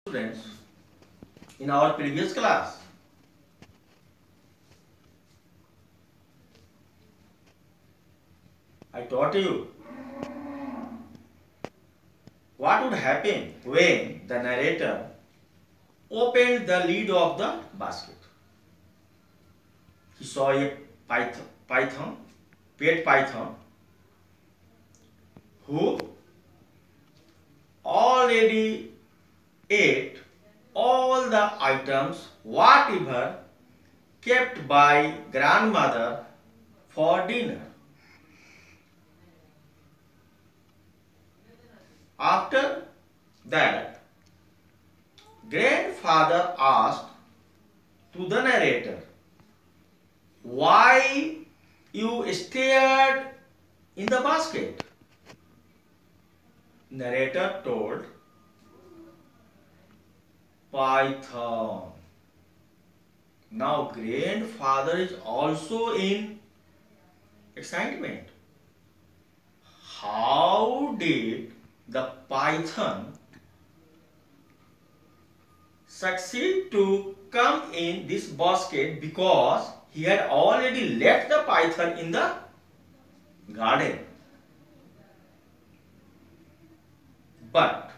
Students, in our previous class, I taught you what would happen when the narrator opened the lid of the basket. He saw a pet python, who already ate all the items whatever kept by grandmother for dinner. After that, grandfather asked to the narrator, "Why you stared in the basket?" Narrator told, "Python." Now grandfather is also in excitement. How did the python succeed to come in this basket, because he had already left the python in the garden? But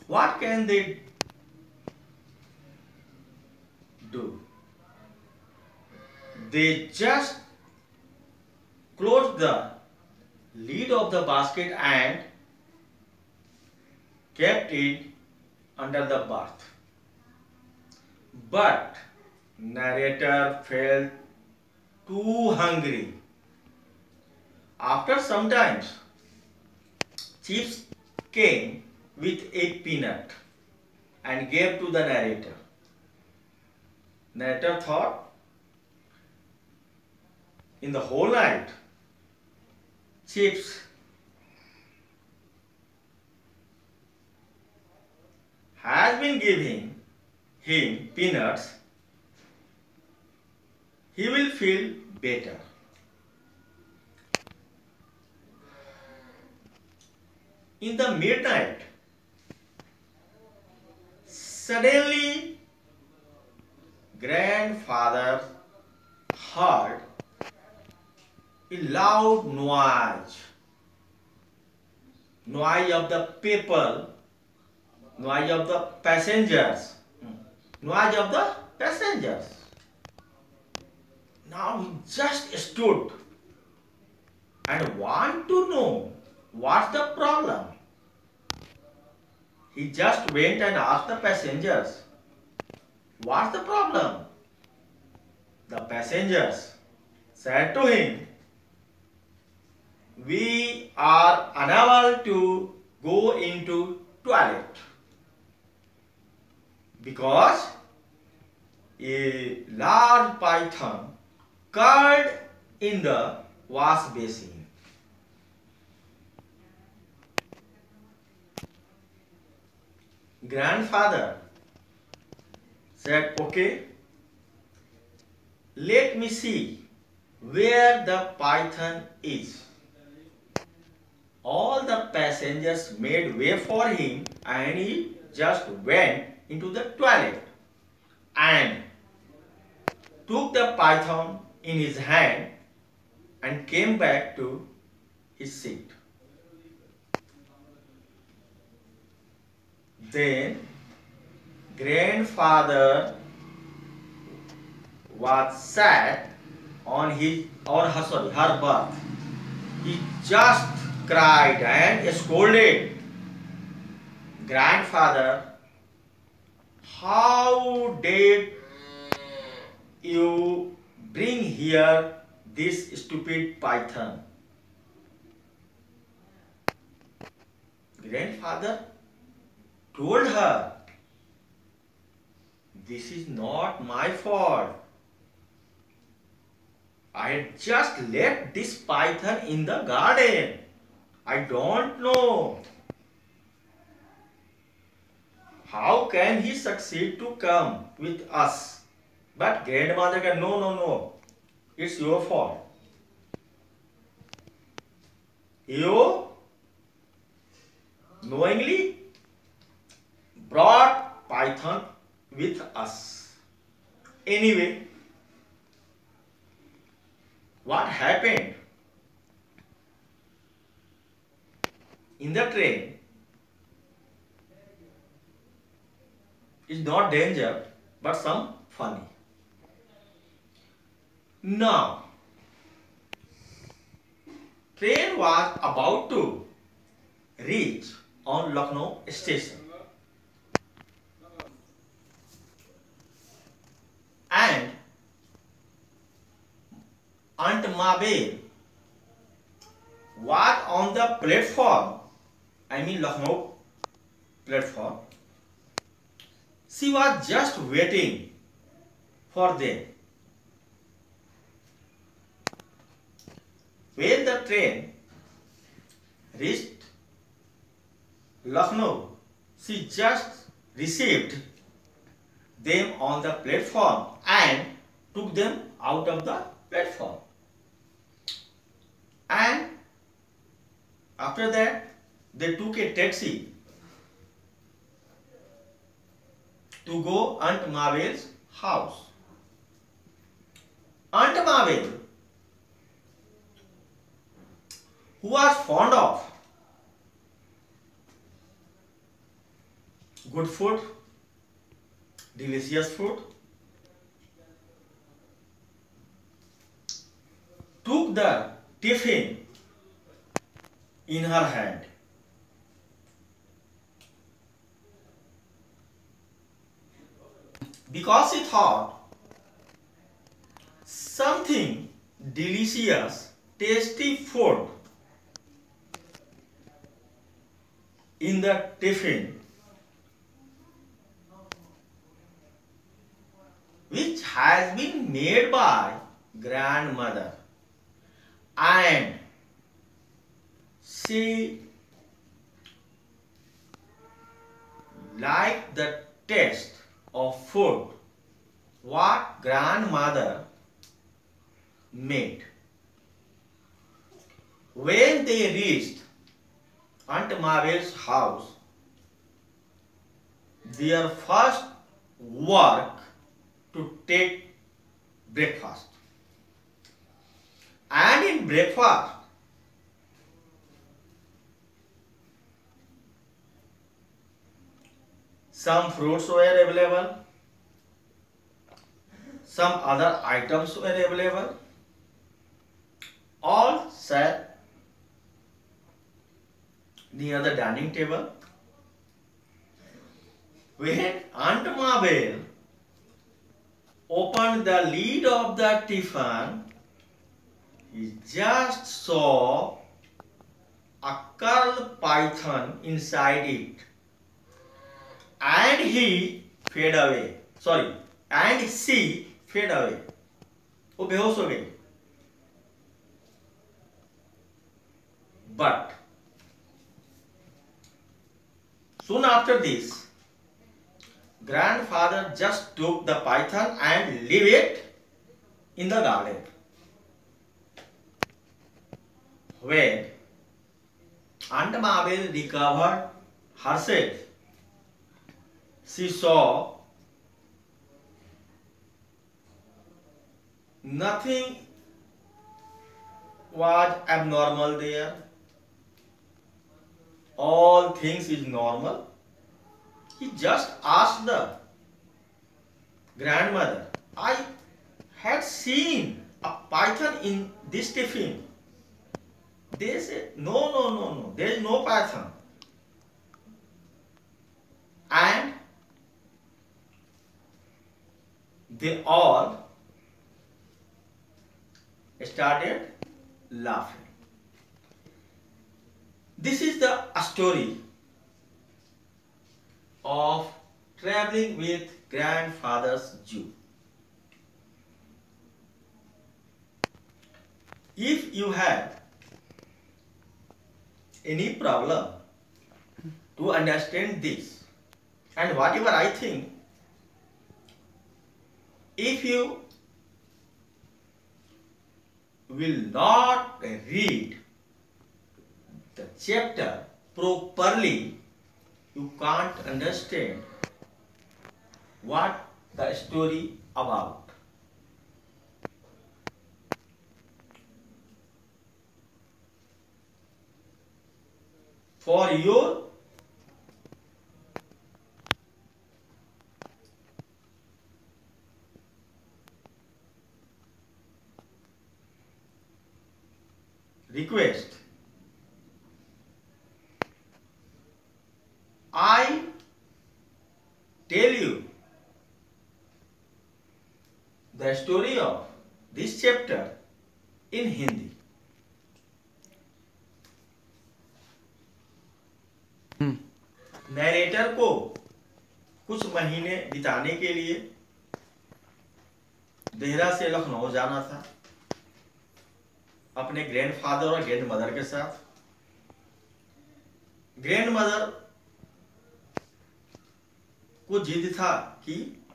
what can they do? They just closed the lid of the basket and kept it under the berth. But narrator felt too hungry. After some time, Chips came with a peanut and gave to the narrator. Narrator thought, in the whole night, Chips has been giving him peanuts, he will feel better. In the midnight, suddenly grandfather heard a loud noise of the people, noise of the passengers, noise of the passengers. Now he just stood and want to know what's the problem. He just went and asked the passengers, "What's the problem?" The passengers said to him, "We are unable to go into toilet because a large python curled in the wash basin." Grandfather said, "Okay, let me see where the python is." All the passengers made way for him and he just went into the toilet and took the python in his hand and came back to his seat. Then grandfather was sat on her berth. He just cried and scolded. "Grandfather, how did you bring here this stupid python?" Grandfather told her, "This is not my fault. I had just left this python in the garden. I don't know how can he succeed to come with us." But grandmother said, "No, it's your fault. You knowingly python with us. Anyway, what happened in the train is not danger but some funny. Now, train was about to reach on Lucknow station, and Aunt Mabel was on the platform, Lucknow platform. She was just waiting for them. When the train reached Lucknow, she just received them on the platform and took them out of the platform. And after that, they took a taxi to go Aunt Mabel's house. Aunt Mabel, who was fond of good food, delicious food, took the tiffin in her hand. Because she thought something delicious, tasty food in the tiffin, which has been made by grandmother, and she liked the taste of food what grandmother made. When they reached Aunt Mabel's house, their first work to take breakfast. And in breakfast, some fruits were available, some other items were available, all sat near the dining table. When Aunt Mabel opened the lid of the tiffin, he just saw a curled python inside it, and he fed away. And she fed away. वो बेहोश हो गई. But soon after this, grandfather just took the python and leave it in the garden. When Aunt Mabel recovered herself, she saw nothing was abnormal there. All things is normal. He just asked the grandmother, I had seen a python in this tiffin. They said, no, there is no python. And they all started laughing. This is the story of traveling with grandfather's Jew. If you have any problem to understand this, and whatever I think, if you will not read the chapter properly, you can't understand what the story about. For your request, I tell you the story of this chapter in Hindi. Narrator को कुछ महीने बिताने के लिए देहरा से लखनऊ जाना था अपने ग्रैंडफादर और ग्रैंड मदर के साथ। ग्रैंड मदर को जिद था कि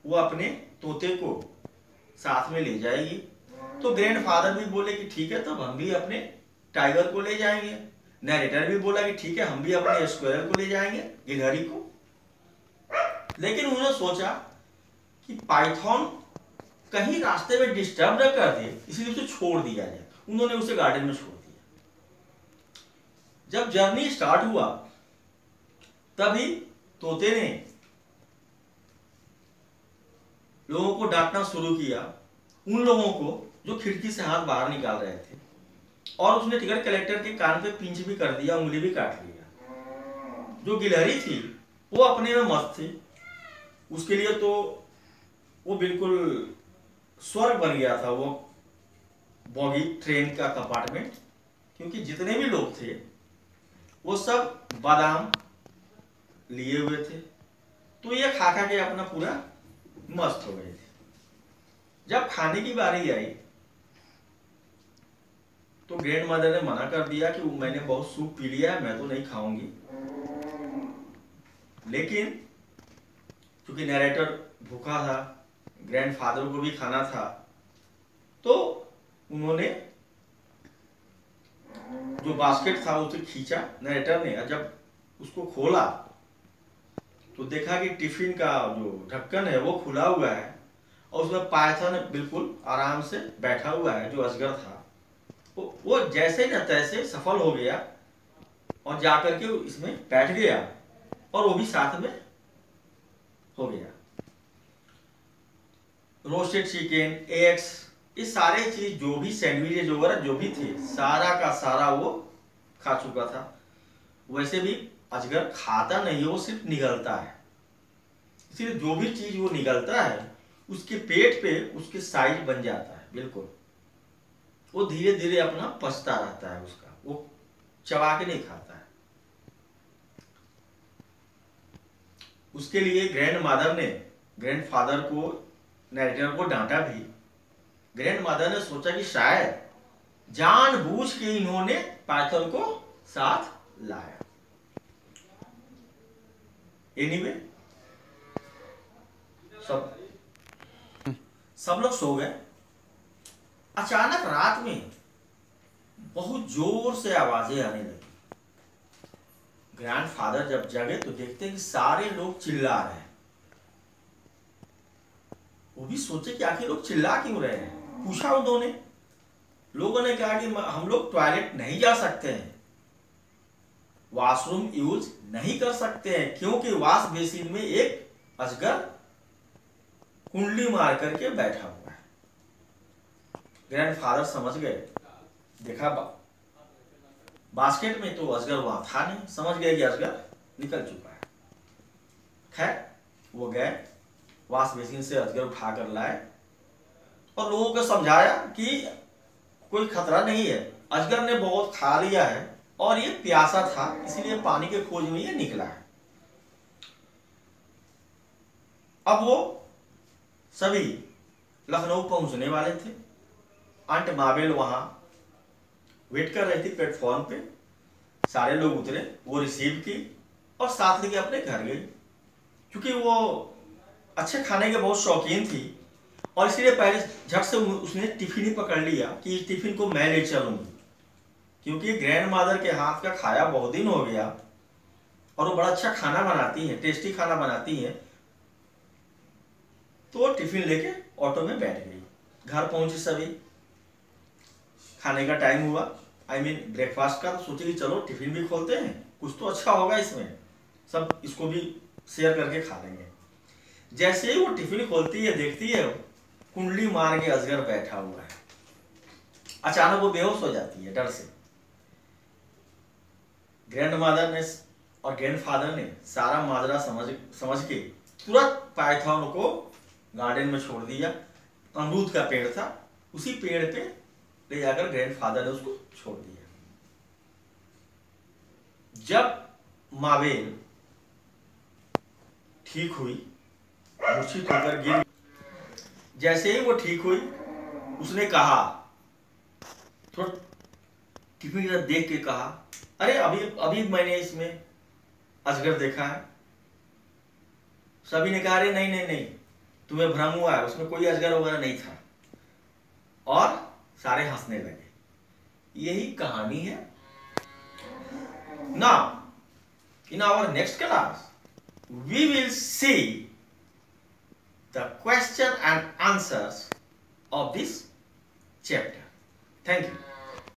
वो अपने तोते को साथ में ले जाएगी, तो ग्रैंडफादर भी बोले कि ठीक है, तब हम भी अपने टाइगर को ले जाएंगे। नैरेटर भी बोला कि ठीक है, हम भी अपने स्क्वायरल को ले जाएंगे, गिलहरी को। लेकिन उन्होंने सोचा कि पाइथन कहीं रास्ते में डिस्टर्ब न कर दे, इसलिए उसे छोड़ दिया जाए। उन्होंने उसे गार्डन में छोड़ दिया। जब जर्नी स्टार्ट हुआ तभी तोते ने लोगों को डांटना शुरू किया, उन लोगों को जो खिड़की से हाथ बाहर निकाल रहे थे, और उसने टिकट कलेक्टर के कान पे पिंच भी कर दिया, उंगली भी काट लिया। जो गिलहरी थी वो अपने में मस्त थी, उसके लिए तो वो बिल्कुल स्वर्ग बन गया था वो बॉगी ट्रेन का कंपार्टमेंट, क्योंकि जितने भी लोग थे वो सब बादाम लिए हुए थे, तो ये खा खा के अपना पूरा मस्त हो गए थे। जब खाने की बारी आई तो ग्रैंड मदर ने मना कर दिया कि मैंने बहुत सूप पी लिया है, मैं तो नहीं खाऊंगी। लेकिन क्योंकि नैरेटर भूखा था, ग्रैंडफादर को भी खाना था, तो उन्होंने जो बास्केट था उसे खींचा नैरेटर ने, और जब उसको खोला तो देखा कि टिफिन का जो ढक्कन है वो खुला हुआ है, और उसमें पाइथन बिल्कुल आराम से बैठा हुआ है, जो अजगर था। वो जैसे न तैसे सफल हो गया और जाकर के इसमें बैठ गया, और वो भी साथ में हो गया। रोस्टेड चिकन, एग्स, ये सारे चीज जो भी सैंडविच वगैरह जो भी थे, सारा का सारा वो खा चुका था। वैसे भी अजगर खाता नहीं है, वो सिर्फ निगलता है, इसलिए जो भी चीज वो निगलता है उसके पेट पे उसके साइज बन जाता है। बिल्कुल वो धीरे धीरे अपना पचता रहता है, उसका वो चबा के नहीं खाता है। उसके लिए ग्रैंड मदर ने ग्रैंड फादर को, नैरेटर को डांटा भी। ग्रैंड मदर ने सोचा कि शायद जानबूझ के इन्होंने पाइथन को साथ लाया। एनीवे सब लोग सो गए। अचानक रात में बहुत जोर से आवाजें आने लगी। ग्रैंडफादर जब जगे तो देखते हैं कि सारे लोग चिल्ला रहे हैं। वो भी सोचे कि आखिर लोग चिल्ला क्यों रहे हैं। पूछा उन्होंने, लोगों ने कहा कि हम लोग टॉयलेट नहीं जा सकते हैं, वॉशरूम यूज नहीं कर सकते हैं, क्योंकि वॉश बेसिन में एक अजगर कुंडली मार करके बैठा हुआ है। ग्रैंडफादर समझ गए, देखा बास्केट में तो अजगर वहां था नहीं, समझ गए कि अजगर निकल चुका है। खैर वो गए, वॉश बेसिन से अजगर उठा कर लाए और लोगों को समझाया कि कोई खतरा नहीं है, अजगर ने बहुत खा लिया है और ये प्यासा था, इसलिए पानी के खोज में ये निकला है। अब वो सभी लखनऊ पहुंचने वाले थे। आंट माबेल वहां वेट कर रही थी प्लेटफॉर्म पे। सारे लोग उतरे, वो रिसीव की और साथ लेके अपने घर गई। क्योंकि वो अच्छे खाने के बहुत शौकीन थी और इसलिए पहले झट से उसने टिफिन ही पकड़ लिया कि इस टिफिन को मैं ले चलूंगी, क्योंकि ग्रैंड मदर के हाथ का खाया बहुत दिन हो गया और वो बड़ा अच्छा खाना बनाती है, टेस्टी खाना बनाती है। तो टिफिन लेके ऑटो में बैठ गई। घर पहुंचे सभी, खाने का टाइम हुआ, ब्रेकफास्ट का। तो सोचे कि चलो टिफिन भी खोलते हैं, कुछ तो अच्छा होगा इसमें, सब इसको भी शेयर करके खा लेंगे। जैसे ही वो टिफिन खोलती है, देखती है कुंडली मार के अजगर बैठा हुआ है। अचानक वो बेहोश हो जाती है डर से। ग्रैंड मदर ने और ग्रैंड फादर ने सारा माजरा समझ के तुरंत पाइथन को गार्डन में छोड़ दिया। अमरूद का पेड़ था, उसी पेड़ पे ले जाकर ग्रैंड फादर ने उसको छोड़ दिया। जब मावेल ठीक हुई, मूर्छित होकर गिर, जैसे ही वो ठीक हुई, उसने कहा, थोड़ा टिफिन की तरफ देख के कहा, अरे अभी अभी मैंने इसमें अजगर देखा है। सभी ने कहा, अरे नहीं नहीं नहीं, तुम्हें भ्रम हुआ है, उसमें कोई अजगर वगैरह नहीं था। और सारे हंसने लगे। यही कहानी है। Now in our next class we will see the question and answers of this chapter. Thank you.